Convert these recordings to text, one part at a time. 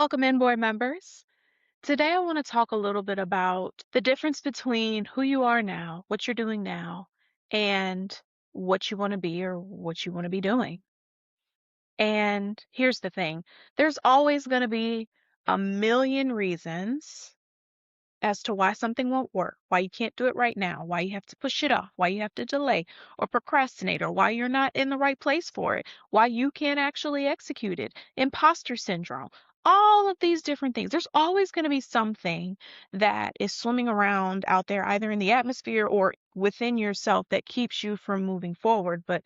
Welcome in, board members. Today, I want to talk a little bit about the difference between who you are now, what you're doing now, and what you want to be or what you want to be doing. And here's the thing, there's always going to be a million reasons as to why something won't work, why you can't do it right now, why you have to push it off, why you have to delay or procrastinate, or why you're not in the right place for it, why you can't actually execute it, imposter syndrome, all of these different things. There's always going to be something that is swimming around out there, either in the atmosphere or within yourself, that keeps you from moving forward. But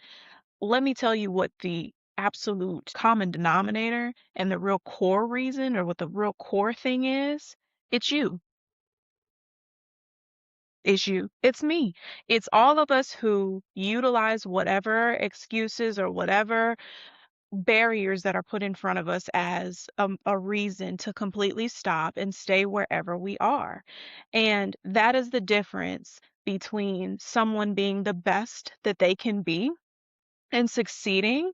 let me tell you what the absolute common denominator and the real core reason, or what the real core thing is. It's you. It's you. It's me. It's all of us who utilize whatever excuses or whatever barriers that are put in front of us as a reason to completely stop and stay wherever we are. And that is the difference between someone being the best that they can be and succeeding,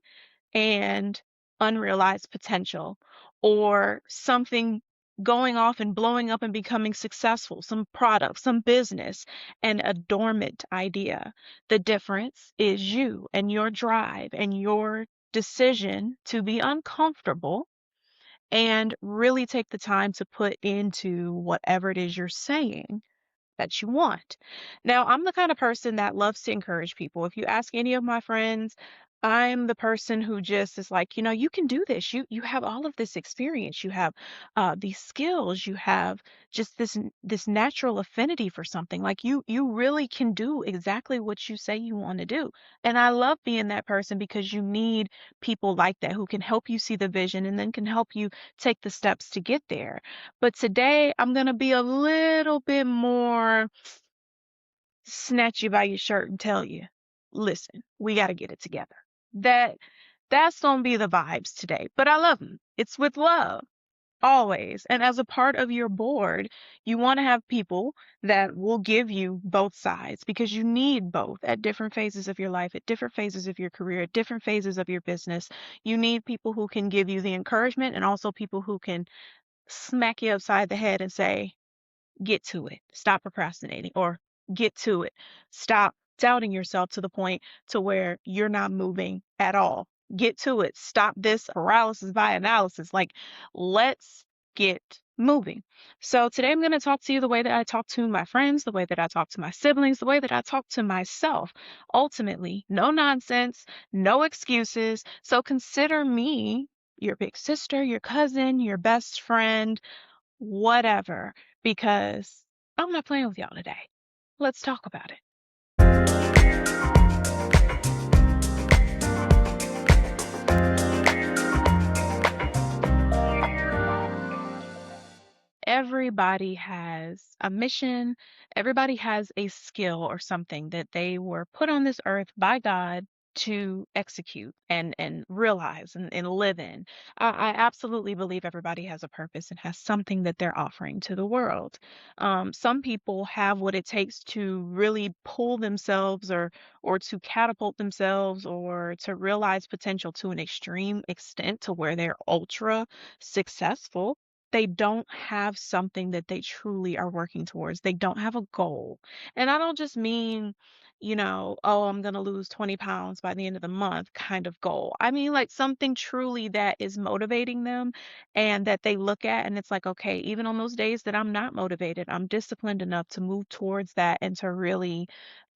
and unrealized potential, or something going off and blowing up and becoming successful, some product, some business, and a dormant idea. The difference is you and your drive and your decision to be uncomfortable and really take the time to put into whatever it is you're saying that you want. Now, I'm the kind of person that loves to encourage people. If you ask any of my friends, I'm the person who just is like, you can do this. You have all of this experience. You have these skills. You have just this natural affinity for something. Like you really can do exactly what you say you want to do. And I love being that person, because you need people like that who can help you see the vision and then can help you take the steps to get there. But today I'm going to be a little bit more snatch you by your shirt and tell you, listen, we got to get it together. That that's going to be the vibes today. But I love them. It's with love. Always. And as a part of your board, you want to have people that will give you both sides, because you need both at different phases of your life, at different phases of your career, at different phases of your business. You need people who can give you the encouragement, and also people who can smack you upside the head and say, get to it. Stop procrastinating, or get to it. Stop doubting yourself to the point to where you're not moving at all. Get to it. Stop this paralysis by analysis. Like, let's get moving. So today I'm going to talk to you the way that I talk to my friends, the way that I talk to my siblings, the way that I talk to myself. Ultimately, no nonsense, no excuses. So consider me your big sister, your cousin, your best friend, whatever, because I'm not playing with y'all today. Let's talk about it. Everybody has a mission, everybody has a skill or something that they were put on this earth by God to execute and realize and live in. I absolutely believe everybody has a purpose and has something that they're offering to the world. Some people have what it takes to really pull themselves, or to catapult themselves, or to realize potential to an extreme extent to where they're ultra successful. They don't have something that they truly are working towards. They don't have a goal. And I don't just mean, oh, I'm going to lose 20 pounds by the end of the month kind of goal. I mean, like, something truly that is motivating them, and that they look at and it's like, okay, even on those days that I'm not motivated, I'm disciplined enough to move towards that and to really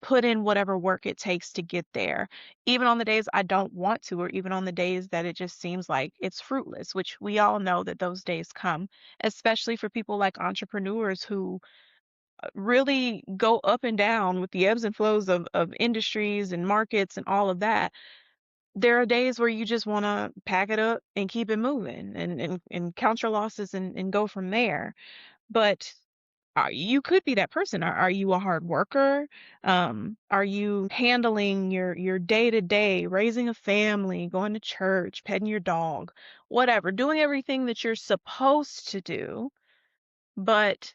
put in whatever work it takes to get there, even on the days I don't want to, or even on the days that it just seems like it's fruitless, which we all know that those days come, especially for people like entrepreneurs who really go up and down with the ebbs and flows of industries and markets and all of that. There are days where you just want to pack it up and keep it moving, and count your losses and go from there. But you could be that person. Are you a hard worker? Are you handling your day to day, raising a family, going to church, petting your dog, whatever, doing everything that you're supposed to do, but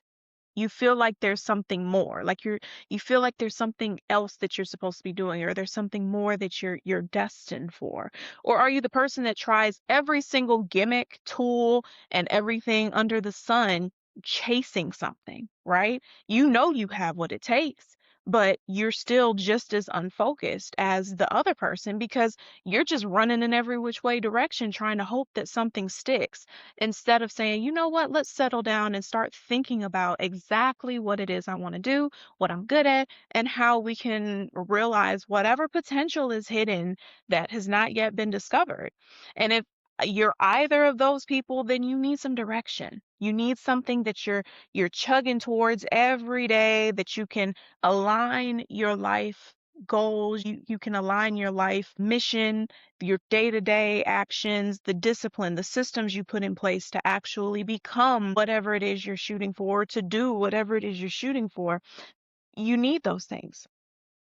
you feel like there's something more, like you feel like there's something else that you're supposed to be doing, or there's something more that you're destined for? Or are you the person that tries every single gimmick, tool, and everything under the sun chasing something, right? You know you have what it takes, but you're still just as unfocused as the other person because you're just running in every which way direction trying to hope that something sticks instead of saying, you know what, let's settle down and start thinking about exactly what it is I want to do, what I'm good at, and how we can realize whatever potential is hidden that has not yet been discovered. And if you're either of those people, then you need some direction. You need something that you're chugging towards every day, that you can align your life goals, you can align your life mission, your day-to-day actions, the discipline, the systems you put in place to actually become whatever it is you're shooting for, to do whatever it is you're shooting for. You need those things.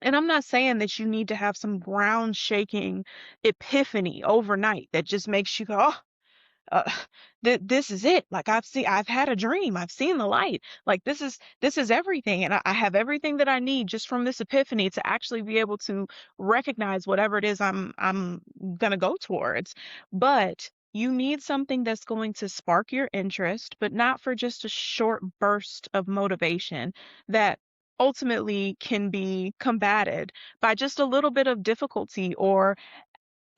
And I'm not saying that you need to have some ground shaking epiphany overnight that just makes you go, oh, uh, this is it. Like I've had a dream. I've seen the light. Like this is everything. And I have everything that I need just from this epiphany to actually be able to recognize whatever it is I'm going to go towards. But you need something that's going to spark your interest, but not for just a short burst of motivation that ultimately can be combated by just a little bit of difficulty or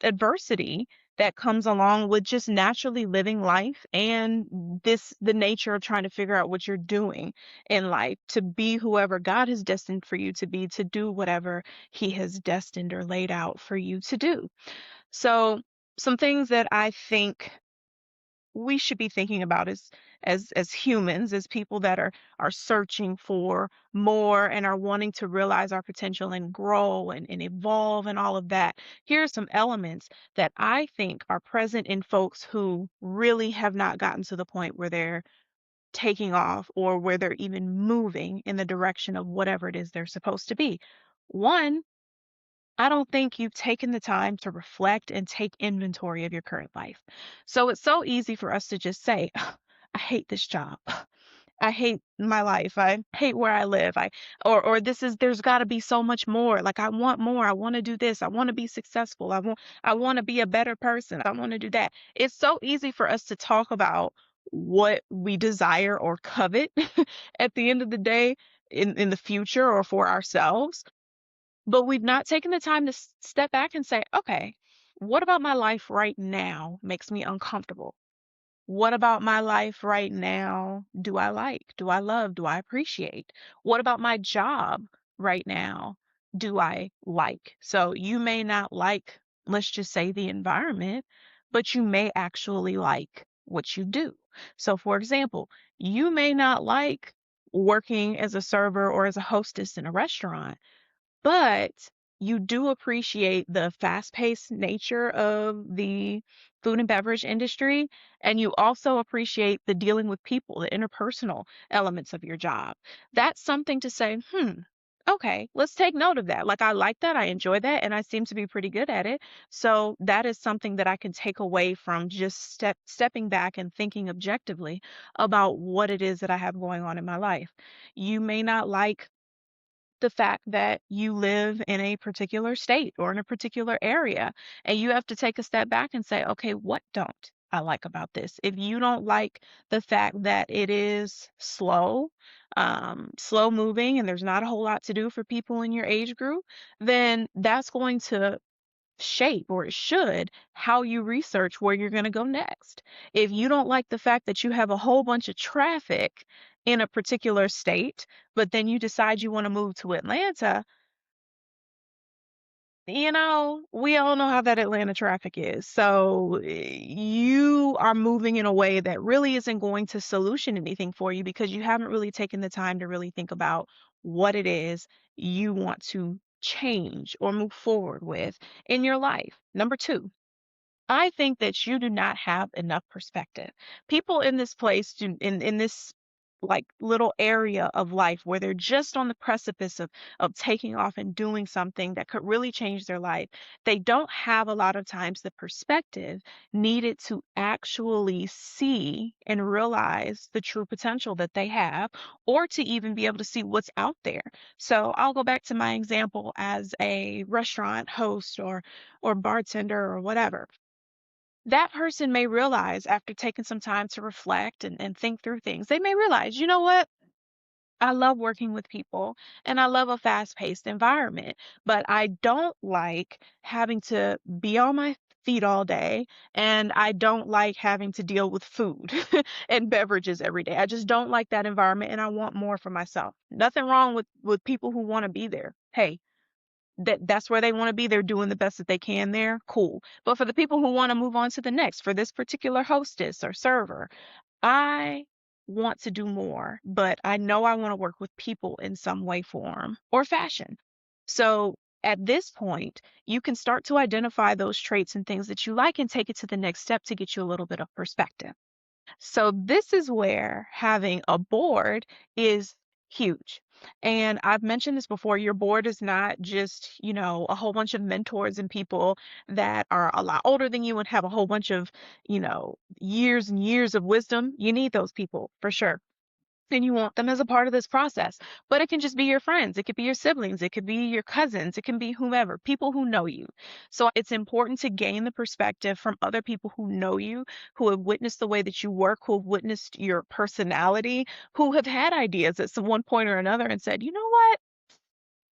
adversity that comes along with just naturally living life and the nature of trying to figure out what you're doing in life to be whoever God has destined for you to be, to do whatever he has destined or laid out for you to do. So some things that I think we should be thinking about as humans, as people that are searching for more and are wanting to realize our potential and grow and evolve and all of that. Here are some elements that I think are present in folks who really have not gotten to the point where they're taking off or where they're even moving in the direction of whatever it is they're supposed to be. One, I don't think you've taken the time to reflect and take inventory of your current life. So it's so easy for us to just say, I hate this job. I hate my life. I hate where I live. Or this is there's got to be so much more. Like I want more. I want to do this. I want to be successful. I want to be a better person. I want to do that. It's so easy for us to talk about what we desire or covet at the end of the day in the future or for ourselves, but we've not taken the time to step back and say, okay, what about my life right now makes me uncomfortable? What about my life right now do I like? Do I love? Do I appreciate? What about my job right now do I like? So you may not like, let's just say, the environment, but you may actually like what you do. So, for example, you may not like working as a server or as a hostess in a restaurant, but you do appreciate the fast-paced nature of the food and beverage industry, and you also appreciate the dealing with people, the interpersonal elements of your job. That's something to say, okay, let's take note of that. Like, I like that, I enjoy that, and I seem to be pretty good at it. So that is something that I can take away from just stepping back and thinking objectively about what it is that I have going on in my life. You may not like the fact that you live in a particular state or in a particular area, and you have to take a step back and say, okay, what don't I like about this? If you don't like the fact that it is slow moving, and there's not a whole lot to do for people in your age group, then that's going to shape, or it should, how you research where you're going to go next. If you don't like the fact that you have a whole bunch of traffic in a particular state, but then you decide you want to move to Atlanta, we all know how that Atlanta traffic is. So you are moving in a way that really isn't going to solution anything for you because you haven't really taken the time to really think about what it is you want to change or move forward with in your life. Number two, I think that you do not have enough perspective. People in this place in this like little area of life where they're just on the precipice of taking off and doing something that could really change their life. They don't have a lot of times the perspective needed to actually see and realize the true potential that they have, or to even be able to see what's out there. So I'll go back to my example as a restaurant host or bartender or whatever. That person may realize after taking some time to reflect and think through things, they may realize, you know what? I love working with people and I love a fast paced environment, but I don't like having to be on my feet all day, and I don't like having to deal with food and beverages every day. I just don't like that environment and I want more for myself. Nothing wrong with people who want to be there. Hey, that's where they want to be. They're doing the best that they can there. Cool. But for the people who want to move on to the next, for this particular hostess or server, I want to do more, but I know I want to work with people in some way, form, or fashion. So at this point, you can start to identify those traits and things that you like and take it to the next step to get you a little bit of perspective. So this is where having a board is huge. And I've mentioned this before, your board is not just, a whole bunch of mentors and people that are a lot older than you and have a whole bunch of, years and years of wisdom. You need those people for sure, and you want them as a part of this process. But it can just be your friends, it could be your siblings, it could be your cousins, it can be whomever, people who know you. So it's important to gain the perspective from other people who know you, who have witnessed the way that you work, who have witnessed your personality, who have had ideas at some one point or another and said, you know what?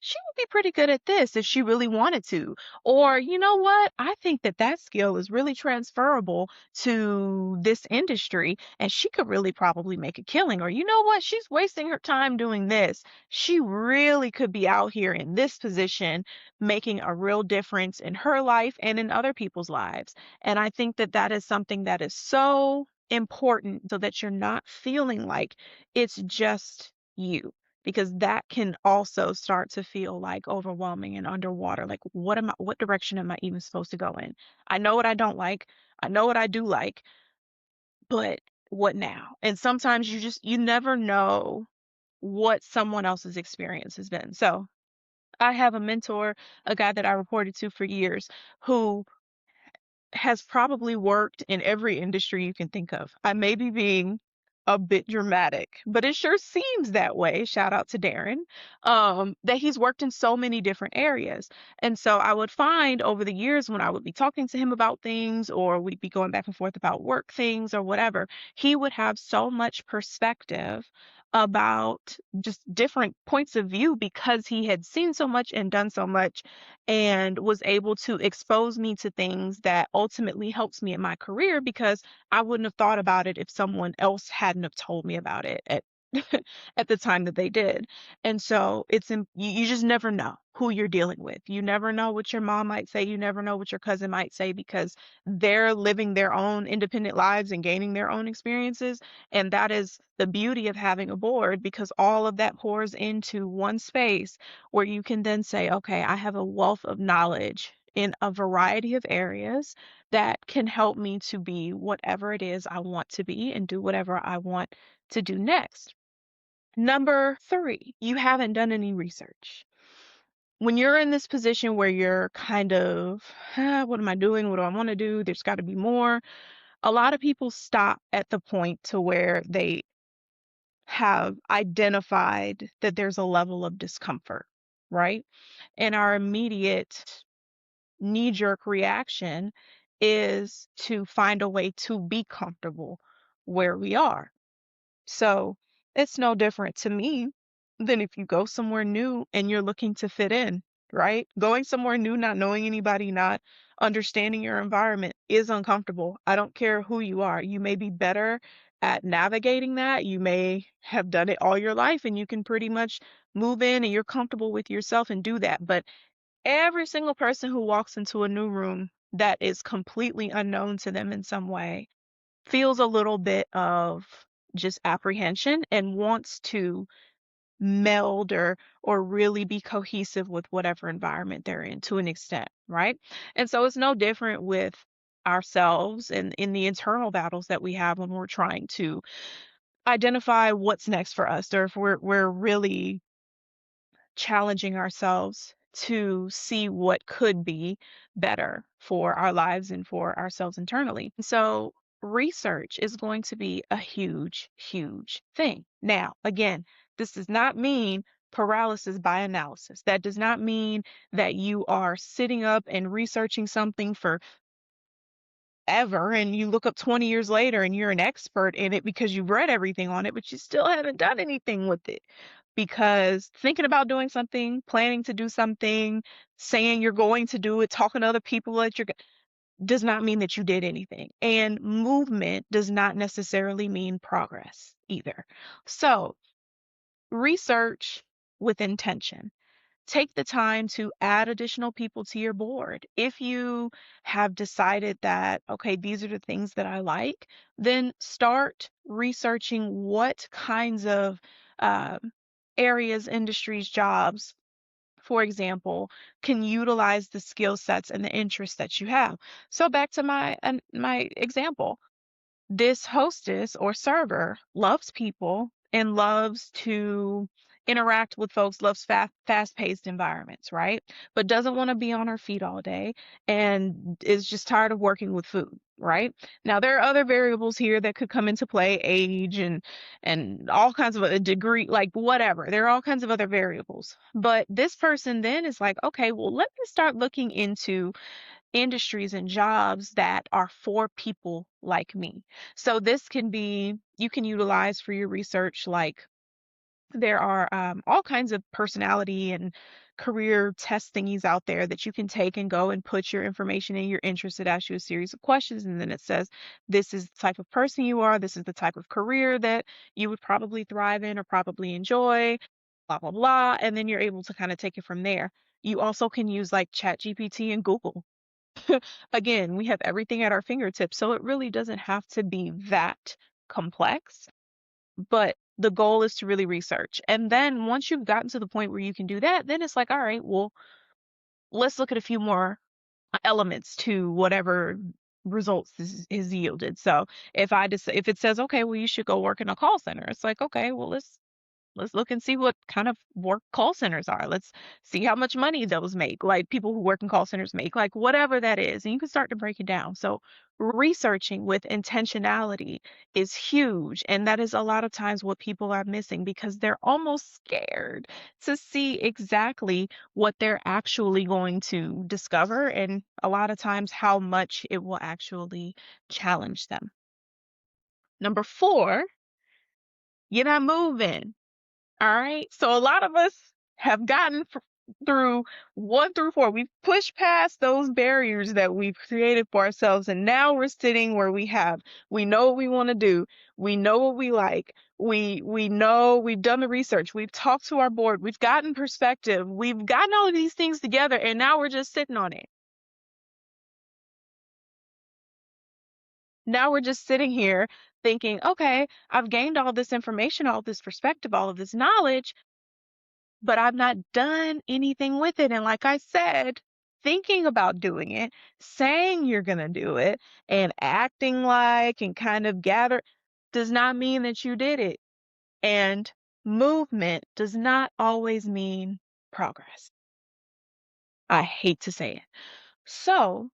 She would be pretty good at this if she really wanted to. Or, you know what? I think that that skill is really transferable to this industry and she could really probably make a killing. Or, you know what? She's wasting her time doing this. She really could be out here in this position making a real difference in her life and in other people's lives. And I think that that is something that is so important so that you're not feeling like it's just you, because that can also start to feel like overwhelming and underwater. Like, what direction am I even supposed to go in? I know what I don't like. I know what I do like, but what now? And sometimes you never know what someone else's experience has been. So I have a mentor, a guy that I reported to for years, who has probably worked in every industry you can think of. I may be being a bit dramatic, but it sure seems that way. Shout out to Darren, that he's worked in so many different areas. And so I would find over the years when I would be talking to him about things or we'd be going back and forth about work things or whatever, he would have so much perspective about just different points of view because he had seen so much and done so much and was able to expose me to things that ultimately helps me in my career because I wouldn't have thought about it if someone else hadn't have told me about it at at the time that they did. And so you just never know who you're dealing with. You never know what your mom might say. You never know what your cousin might say because they're living their own independent lives and gaining their own experiences. And that is the beauty of having a board because all of that pours into one space where you can then say, okay, I have a wealth of knowledge in a variety of areas that can help me to be whatever it is I want to be and do whatever I want to do next. Number three, you haven't done any research. When you're in this position where you're kind of, what am I doing? What do I want to do? There's got to be more. A lot of people stop at the point to where they have identified that there's a level of discomfort, right? And our immediate knee jerk reaction is to find a way to be comfortable where we are. So it's no different to me than if you go somewhere new and you're looking to fit in, right? Going somewhere new, not knowing anybody, not understanding your environment is uncomfortable. I don't care who you are. You may be better at navigating that. You may have done it all your life and you can pretty much move in and you're comfortable with yourself and do that. But every single person who walks into a new room that is completely unknown to them in some way feels a little bit of just apprehension and wants to meld or really be cohesive with whatever environment they're in to an extent, right? And so it's no different with ourselves and in the internal battles that we have when we're trying to identify what's next for us, or if we're really challenging ourselves to see what could be better for our lives and for ourselves internally. So research is going to be a huge, huge thing. Now, again, this does not mean paralysis by analysis. That does not mean that you are sitting up and researching something for ever and you look up 20 years later and you're an expert in it because you've read everything on it, but you still haven't done anything with it. Because thinking about doing something, planning to do something, saying you're going to do it, talking to other people that does not mean that you did anything. And movement does not necessarily mean progress either. So research with intention. Take the time to add additional people to your board. If you have decided that, okay, these are the things that I like, then start researching what kinds of um, areas, industries, jobs, for example, can utilize the skill sets and the interests that you have. So back to my example, this hostess or server loves people and loves to interact with folks, loves fast-paced environments, right? But doesn't want to be on her feet all day and is just tired of working with food, right? Now there are other variables here that could come into play, age and all kinds of a degree, like whatever. There are all kinds of other variables. But this person then is like, okay, well, let me start looking into industries and jobs that are for people like me. So this can be, you can utilize for your research, like there are all kinds of personality and career test thingies out there that you can take and go and put your information in. You're interested, ask you a series of questions, and then it says, this is the type of person you are, this is the type of career that you would probably thrive in or probably enjoy, blah, blah, blah. And then you're able to kind of take it from there. You also can use like ChatGPT and Google. Again, we have everything at our fingertips, so it really doesn't have to be that complex, but the goal is to really research. And then once you've gotten to the point where you can do that, then it's like, all right, well, let's look at a few more elements to whatever results is yielded. So if I just if it says, okay, well, you should go work in a call center, it's like, okay, well, let's look and see what kind of work call centers are. Let's see how much money those make, like people who work in call centers make, like whatever that is. And you can start to break it down. So researching with intentionality is huge. And that is a lot of times what people are missing because they're almost scared to see exactly what they're actually going to discover. And a lot of times how much it will actually challenge them. Number 4, you're not moving. All right. So a lot of us have gotten through 1 through 4. We've pushed past those barriers that we've created for ourselves. And now we're sitting where we know what we want to do. We know what we like. We know we've done the research. We've talked to our board. We've gotten perspective. We've gotten all of these things together. And now we're just sitting on it. Now we're just sitting here thinking, okay, I've gained all this information, all this perspective, all of this knowledge, but I've not done anything with it. And like I said, thinking about doing it, saying you're going to do it, and acting like and kind of gather does not mean that you did it. And movement does not always mean progress. I hate to say it. So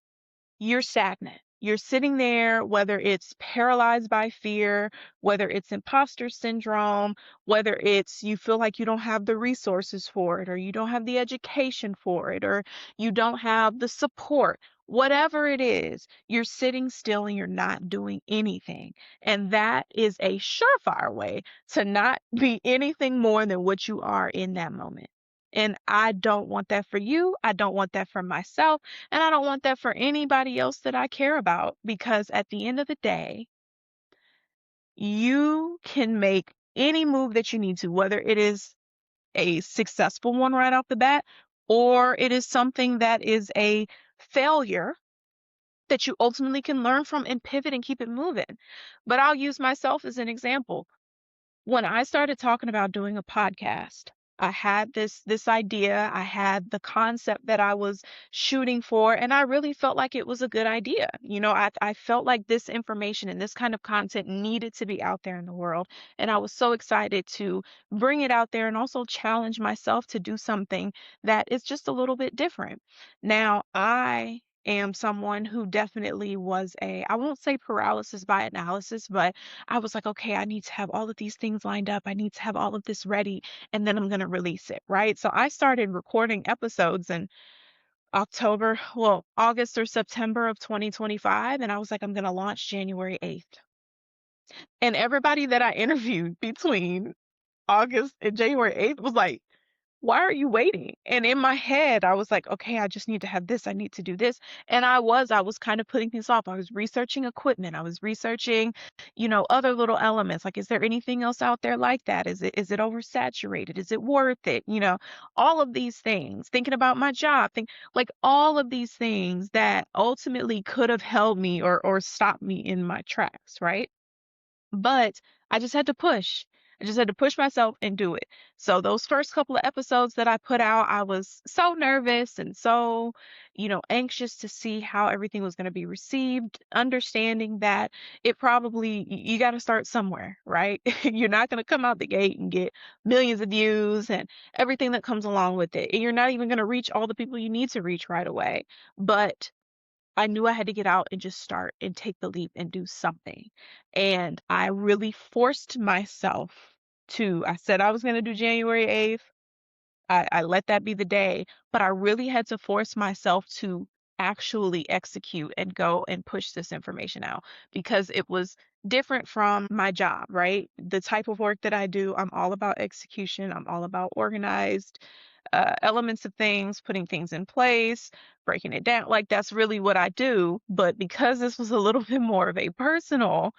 you're stagnant. You're sitting there, whether it's paralyzed by fear, whether it's imposter syndrome, whether it's you feel like you don't have the resources for it, or you don't have the education for it, or you don't have the support. Whatever it is, you're sitting still and you're not doing anything. And that is a surefire way to not be anything more than what you are in that moment. And I don't want that for you. I don't want that for myself. And I don't want that for anybody else that I care about because at the end of the day, you can make any move that you need to, whether it is a successful one right off the bat or it is something that is a failure that you ultimately can learn from and pivot and keep it moving. But I'll use myself as an example. When I started talking about doing a podcast, I had this idea, I had the concept that I was shooting for, and I really felt like it was a good idea. I felt like this information and this kind of content needed to be out there in the world, and I was so excited to bring it out there and also challenge myself to do something that is just a little bit different. Now, I am someone who definitely was I won't say paralysis by analysis, but I was like, okay, I need to have all of these things lined up. I need to have all of this ready, and then I'm going to release it, right? So I started recording episodes in August or September of 2025, and I was like, I'm going to launch January 8th. And everybody that I interviewed between August and January 8th was like, why are you waiting? And in my head, I was like, okay, I just need to have this. I need to do this. And I was kind of putting things off. I was researching equipment. I was researching, other little elements. Like, is there anything else out there like that? Is it oversaturated? Is it worth it? All of these things, thinking about my job, like all of these things that ultimately could have held me or stopped me in my tracks, right? But I just had to push. I just had to push myself and do it. So those first couple of episodes that I put out, I was so nervous and so, anxious to see how everything was going to be received, understanding that it probably, you got to start somewhere, right? You're not going to come out the gate and get millions of views and everything that comes along with it. And you're not even going to reach all the people you need to reach right away. But I knew I had to get out and just start and take the leap and do something. And I really forced myself I said I was going to do January 8th. I let that be the day, but I really had to force myself to actually execute and go and push this information out because it was different from my job, right? The type of work that I do, I'm all about execution. I'm all about organized elements of things, putting things in place, breaking it down. Like that's really what I do. But because this was a little bit more of a personal,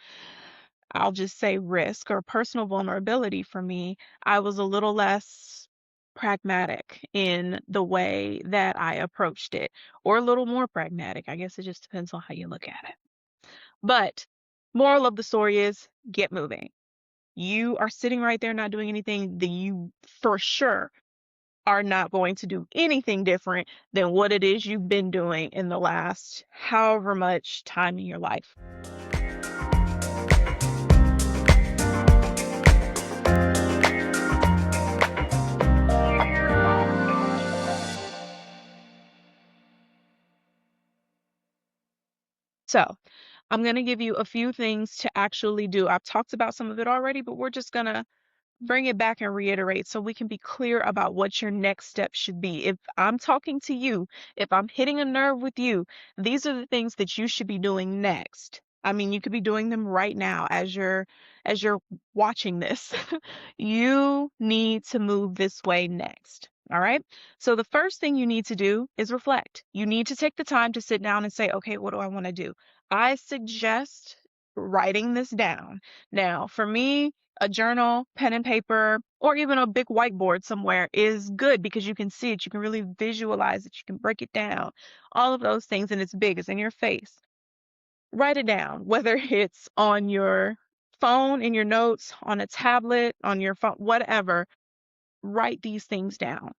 I'll just say risk or personal vulnerability for me, I was a little less pragmatic in the way that I approached it, or a little more pragmatic. I guess it just depends on how you look at it. But moral of the story is get moving. You are sitting right there not doing anything that you for sure are not going to do anything different than what it is you've been doing in the last however much time in your life. So, I'm going to give you a few things to actually do. I've talked about some of it already, but we're just going to bring it back and reiterate so we can be clear about what your next step should be. If I'm talking to you, if I'm hitting a nerve with you, these are the things that you should be doing next. I mean, you could be doing them right now as you're watching this. You need to move this way next. All right. So the first thing you need to do is reflect. You need to take the time to sit down and say, okay, what do I want to do? I suggest writing this down. Now, for me, a journal, pen and paper, or even a big whiteboard somewhere is good because you can see it. You can really visualize it. You can break it down. All of those things, and it's big, it's in your face. Write it down, whether it's on your phone, in your notes, on a tablet, on your phone, whatever. Write these things down.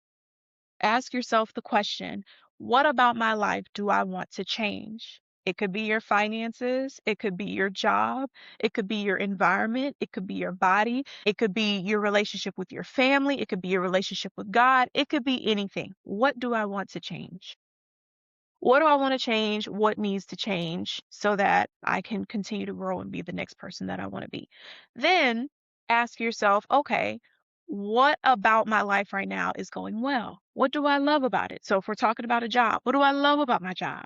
Ask yourself the question, what about my life do I want to change? It could be your finances, it could be your job, it could be your environment, it could be your body, it could be your relationship with your family, it could be your relationship with God, it could be anything. What do I want to change? What do I want to change? What needs to change so that I can continue to grow and be the next person that I want to be? Then ask yourself, okay, what about my life right now is going well? What do I love about it? So if we're talking about a job, what do I love about my job?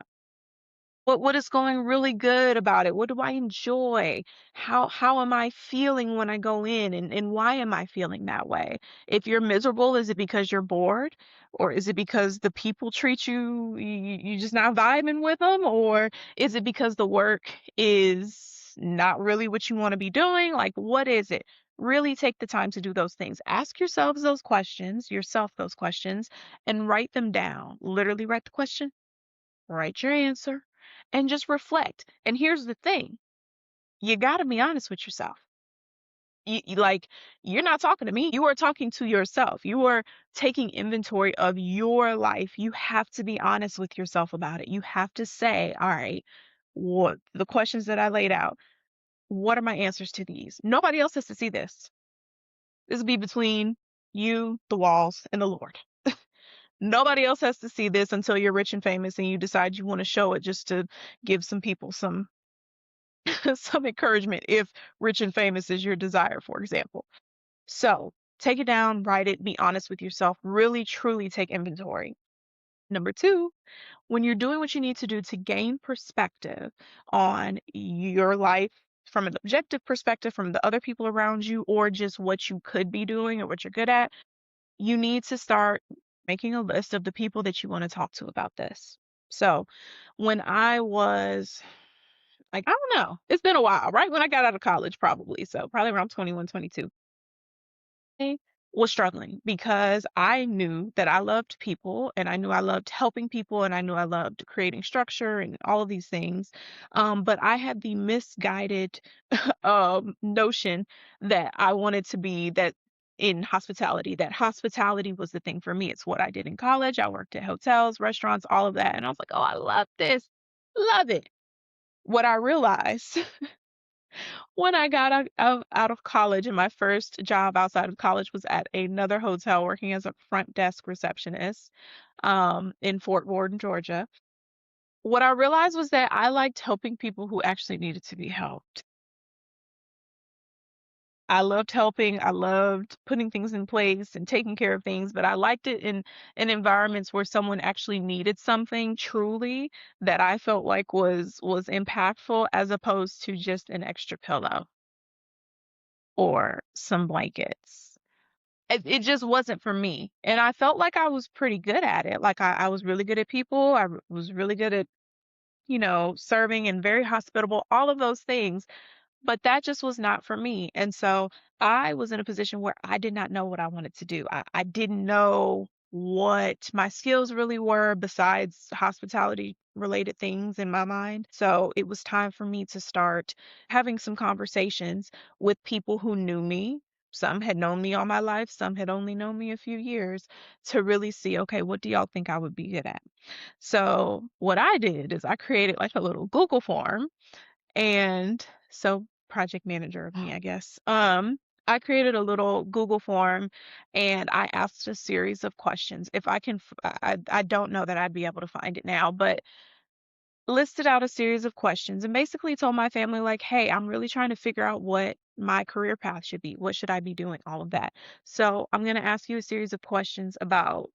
What is going really good about it? What do I enjoy? How am I feeling when I go in and why am I feeling that way? If you're miserable, is it because you're bored? Or is it because the people treat you just not vibing with them? Or is it because the work is not really what you want to be doing? Like, what is it? Really take the time to do those things. Ask yourself those questions, and write them down. Literally write the question, write your answer, and just reflect. And here's the thing, you got to be honest with yourself. Like, you're not talking to me. You are talking to yourself. You are taking inventory of your life. You have to be honest with yourself about it. You have to say, all right, what the questions that I laid out, what are my answers to these? Nobody else has to see this. This will be between you, the walls, and the Lord. Nobody else has to see this until you're rich and famous and you decide you want to show it just to give some people some some encouragement if rich and famous is your desire, for example. So take it down, write it, be honest with yourself, really truly take inventory. Number two, when you're doing what you need to do to gain perspective on your life from an objective perspective, from the other people around you, or just what you could be doing or what you're good at, you need to start making a list of the people that you want to talk to about this. So when I was like, I don't know, it's been a while, right? When I got out of college, probably. So probably around 21, 22. I was struggling because I knew that I loved people and I knew I loved helping people and I knew I loved creating structure and all of these things. But I had the misguided notion that I wanted to be that in hospitality, that hospitality was the thing for me. It's what I did in college. I worked at hotels, restaurants, all of that. And I was like, oh, I love this. Love it. What I realized when I got out of college, and my first job outside of college was at another hotel working as a front desk receptionist in Fort Worth, Georgia. What I realized was that I liked helping people who actually needed to be helped. I loved helping. I loved putting things in place and taking care of things, but I liked it in environments where someone actually needed something truly that I felt like was impactful as opposed to just an extra pillow or some blankets. It just wasn't for me. And I felt like I was pretty good at it. Like I was really good at people. Was really good at, serving and very hospitable, all of those things. But that just was not for me. And so I was in a position where I did not know what I wanted to do. I didn't know what my skills really were besides hospitality related things in my mind. So it was time for me to start having some conversations with people who knew me. Some had known me all my life, some had only known me a few years to really see, okay, what do y'all think I would be good at? So what I did is I created like a little Google form and so project manager of me, I guess. I created a little Google form and I asked a series of questions. If I can, I don't know that I'd be able to find it now, but listed out a series of questions and basically told my family like, "Hey, I'm really trying to figure out what my career path should be. What should I be doing? All of that." So, I'm going to ask you a series of questions about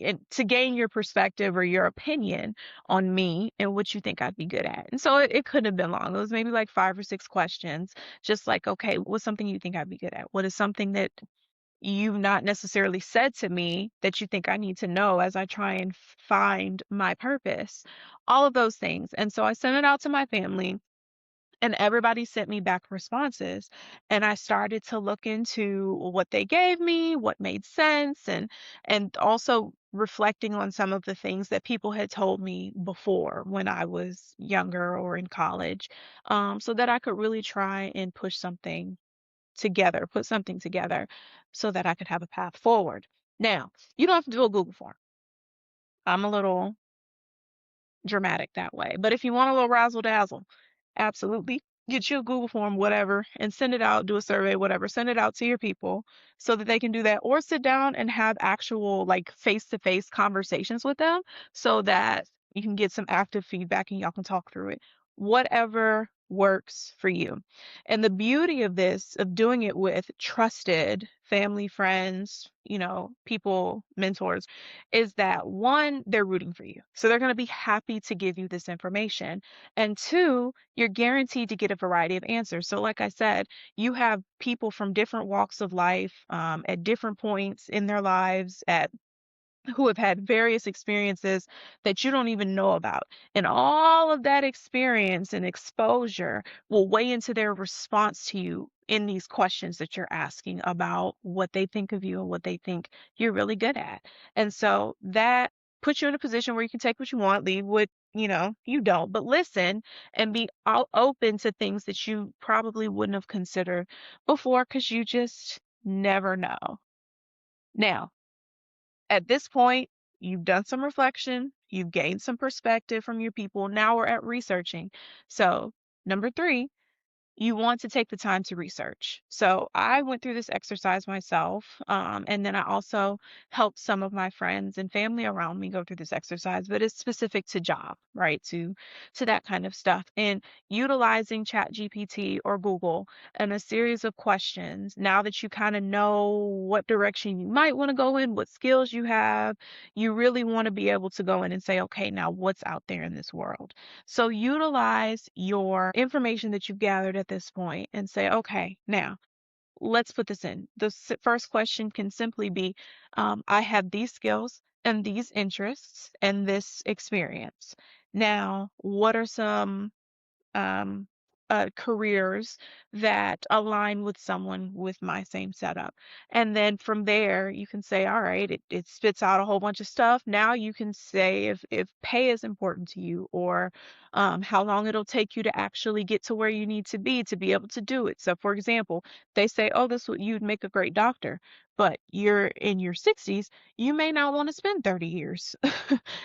and to gain your perspective or your opinion on me and what you think I'd be good at. And so it couldn't have been long. It was maybe like 5 or 6 questions, just like, okay, what's something you think I'd be good at? What is something that you've not necessarily said to me that you think I need to know as I try and find my purpose, all of those things. And so I sent it out to my family and everybody sent me back responses. And I started to look into what they gave me, what made sense, and also reflecting on some of the things that people had told me before when I was younger or in college, so that I could really try and push something together, put something together so that I could have a path forward. Now, you don't have to do a Google form. I'm a little dramatic that way. But if you want a little razzle dazzle, absolutely. Get you a Google form, whatever, and send it out, do a survey, whatever, send it out to your people so that they can do that. Or sit down and have actual, like, face to face conversations with them so that you can get some active feedback and y'all can talk through it. Whatever works for you. And the beauty of this, of doing it with trusted family, friends, people, mentors, is that one, they're rooting for you. So they're going to be happy to give you this information. And two, you're guaranteed to get a variety of answers. So, like I said, you have people from different walks of life at different points in their lives, at who have had various experiences that you don't even know about. And all of that experience and exposure will weigh into their response to you in these questions that you're asking about what they think of you and what they think you're really good at. And so that puts you in a position where you can take what you want, leave what you don't, but listen and be all open to things that you probably wouldn't have considered before because you just never know. Now, at this point, you've done some reflection, you've gained some perspective from your people. Now we're at researching. So, number three, you want to take the time to research. So I went through this exercise myself, and then I also helped some of my friends and family around me go through this exercise, but it's specific to job, right? To that kind of stuff. And utilizing ChatGPT or Google and a series of questions, now that you kind of know what direction you might want to go in, what skills you have, you really want to be able to go in and say, okay, now what's out there in this world? So utilize your information that you've gathered at this point and say, okay, now let's put this in. The first question can simply be, I have these skills and these interests and this experience. Now, what are some um, careers that align with someone with my same setup. And then from there, you can say, all right, it spits out a whole bunch of stuff. Now you can say if pay is important to you or how long it'll take you to actually get to where you need to be able to do it. So, for example, they say, oh, this would you'd make a great doctor. But you're in your 60s, you may not want to spend 30 years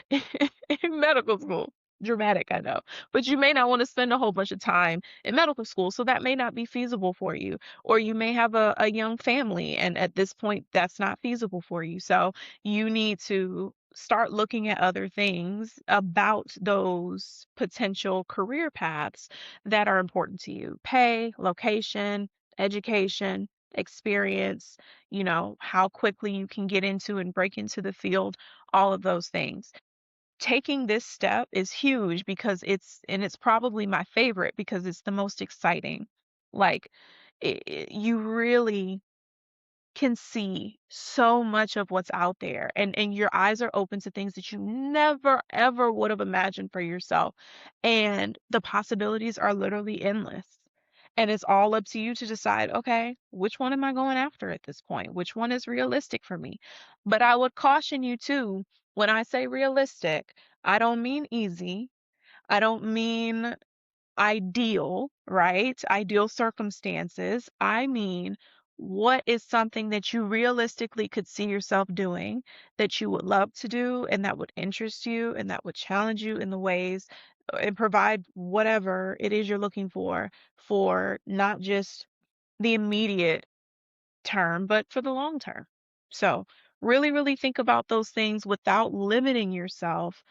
in medical school. Dramatic, I know, but you may not want to spend a whole bunch of time in medical school, so that may not be feasible for you. Or you may have a young family, and at this point, that's not feasible for you. So you need to start looking at other things about those potential career paths that are important to you: pay, location, education, experience, how quickly you can get into and break into the field, all of those things. Taking this step is huge because it's probably my favorite because it's the most exciting. Like you really can see so much of what's out there, and your eyes are open to things that you never ever would have imagined for yourself, and the possibilities are literally endless. And it's all up to you to decide, okay, which one am I going after at this point? Which one is realistic for me? But I would caution you too, when I say realistic, I don't mean easy. I don't mean ideal, right? Ideal circumstances. I mean, what is something that you realistically could see yourself doing, that you would love to do, and that would interest you, and that would challenge you in the ways and provide whatever it is you're looking for not just the immediate term, but for the long term. So, really, really think about those things without limiting yourself,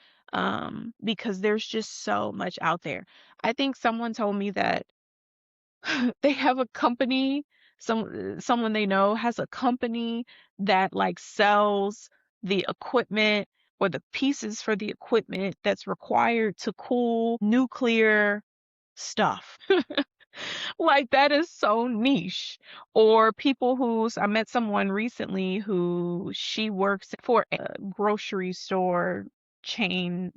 because there's just so much out there. I think someone told me that they have a company, someone they know has a company that like sells the equipment or the pieces for the equipment that's required to cool nuclear stuff. Like that is so niche. Or people who's I met someone recently who she works for a grocery store chain,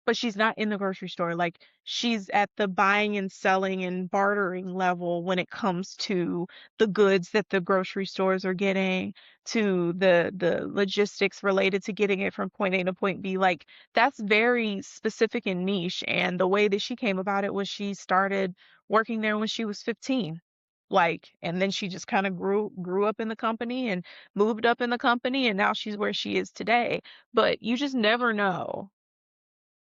but she's not in the grocery store. Like she's at the buying and selling and bartering level when it comes to the goods that the grocery stores are getting, to the logistics related to getting it from point A to point B. Like that's very specific and niche. And the way that she came about it was she started working there when she was 15. Like, and then she just kind of grew up in the company and moved up in the company, and now she's where she is today. But you just never know.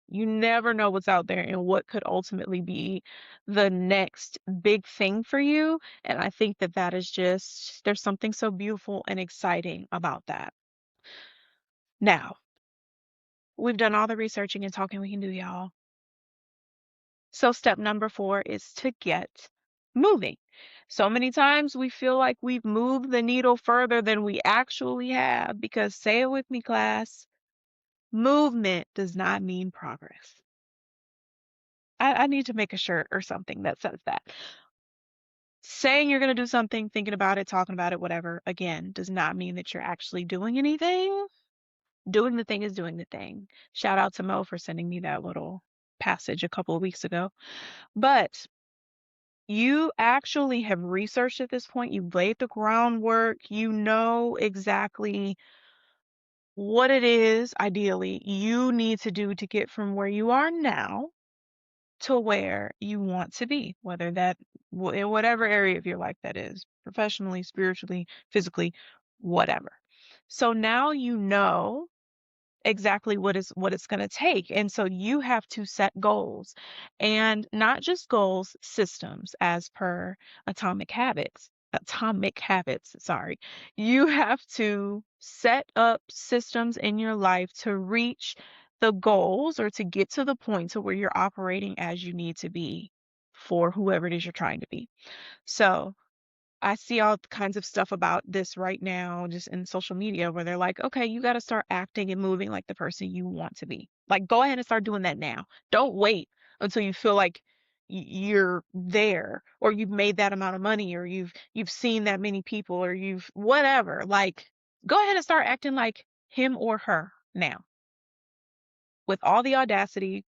You never know what's out there and what could ultimately be the next big thing for you. And I think that that is just, there's something so beautiful and exciting about that. Now, we've done all the researching and talking we can do, y'all. So step number 4 is to get moving. So many times we feel like we've moved the needle further than we actually have because, say it with me, class, movement does not mean progress. I need to make a shirt or something that says that. Saying you're going to do something, thinking about it, talking about it, whatever, again, does not mean that you're actually doing anything. Doing the thing is doing the thing. Shout out to Mo for sending me that little passage a couple of weeks ago. But you actually have researched at this point, you've laid the groundwork, you know exactly what it is ideally you need to do to get from where you are now to where you want to be, whether that in whatever area of your life that is, professionally, spiritually, physically, whatever. So now you know exactly what it's going to take. And so you have to set goals, and not just goals, systems as per atomic habits, sorry. You have to set up systems in your life to reach the goals or to get to the point to where you're operating as you need to be for whoever it is you're trying to be. So I see all kinds of stuff about this right now, just in social media, where they're like, okay, you got to start acting and moving like the person you want to be. Like, go ahead and start doing that now. Don't wait until you feel like you're there, or you've made that amount of money, or you've seen that many people, or you've whatever. Like, go ahead and start acting like him or her now, with all the audacity,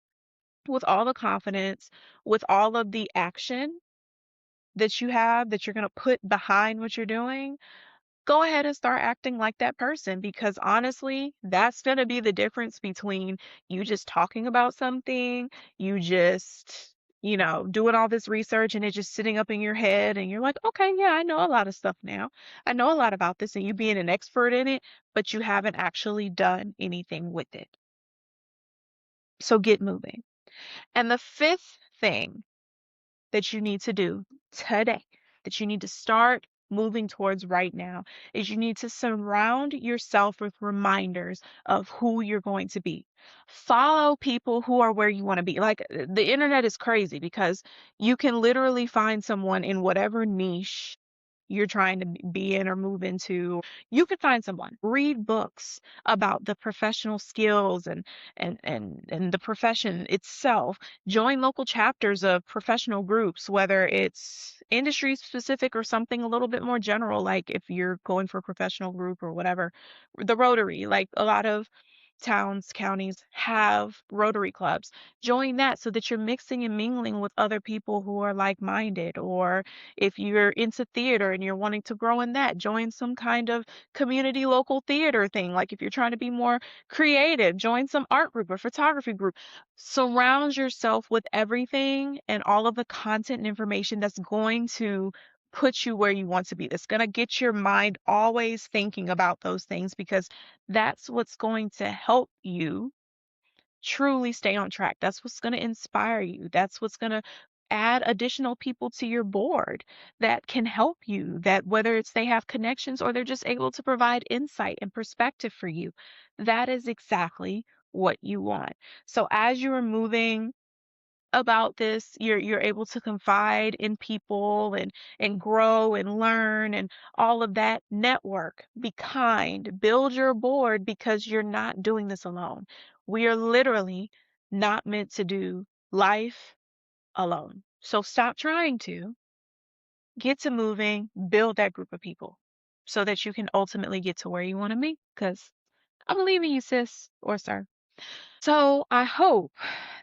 with all the confidence, with all of the action that you have that you're going to put behind what you're doing. Go ahead and start acting like that person, because honestly, that's going to be the difference between you just talking about something, you just, doing all this research and it just sitting up in your head and you're like, okay, yeah, I know a lot of stuff now. I know a lot about this, and you being an expert in it, but you haven't actually done anything with it. So get moving. And the fifth thing that you need to do today, that you need to start moving towards right now, is you need to surround yourself with reminders of who you're going to be. Follow people who are where you want to be. Like, the internet is crazy because you can literally find someone in whatever niche you're trying to be in or move into. You could find someone. Read books about the professional skills and the profession itself. Join local chapters of professional groups, whether it's industry specific or something a little bit more general, like if you're going for a professional group or whatever. The Rotary, like a lot of towns, counties have Rotary clubs. Join that so that you're mixing and mingling with other people who are like-minded. Or if you're into theater and you're wanting to grow in that, join some kind of community local theater thing. Like if you're trying to be more creative, join some art group or photography group. Surround yourself with everything and all of the content and information that's going to put you where you want to be. That's going to get your mind always thinking about those things, because that's what's going to help you truly stay on track. That's what's going to inspire you. That's what's going to add additional people to your board that can help you, that whether it's they have connections or they're just able to provide insight and perspective for you. That is exactly what you want. So as you are moving about this, you're able to confide in people and grow and learn and all of that. Network, be kind, build your board, because you're not doing this alone. We are literally not meant to do life alone. So stop trying to get to moving, build that group of people so that you can ultimately get to where you want to be, because I'm believing you, sis or sir. So I hope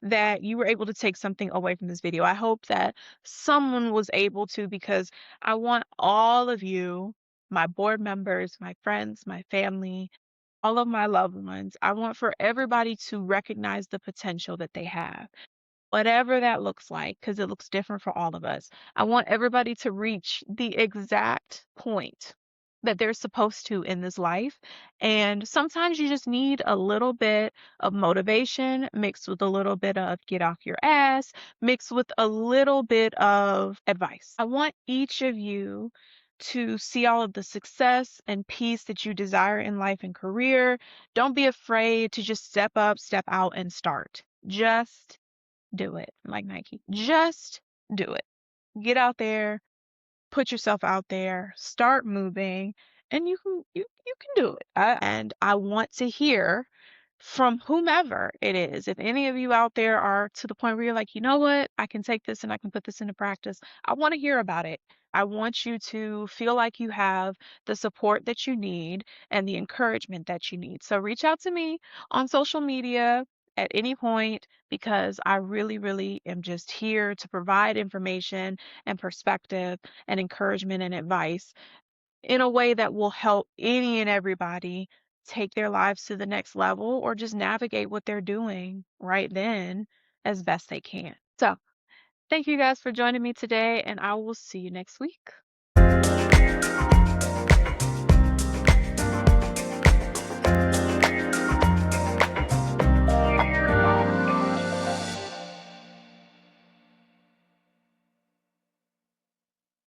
that you were able to take something away from this video. I hope that someone was able to, because I want all of you, my board members, my friends, my family, all of my loved ones, I want for everybody to recognize the potential that they have, whatever that looks like, because it looks different for all of us. I want everybody to reach the exact point that they're supposed to in this life. And sometimes you just need a little bit of motivation mixed with a little bit of get off your ass, mixed with a little bit of advice. I want each of you to see all of the success and peace that you desire in life and career. Don't be afraid to just step up, step out, and start. Just do it. Like Nike. Just do it. Get out there, put yourself out there, start moving, and you can do it. And I want to hear from whomever it is. If any of you out there are to the point where you're like, you know what, I can take this and I can put this into practice, I want to hear about it. I want you to feel like you have the support that you need and the encouragement that you need. So reach out to me on social media at any point, because I really, really am just here to provide information and perspective and encouragement and advice in a way that will help any and everybody take their lives to the next level or just navigate what they're doing right then as best they can. So, thank you guys for joining me today, and I will see you next week.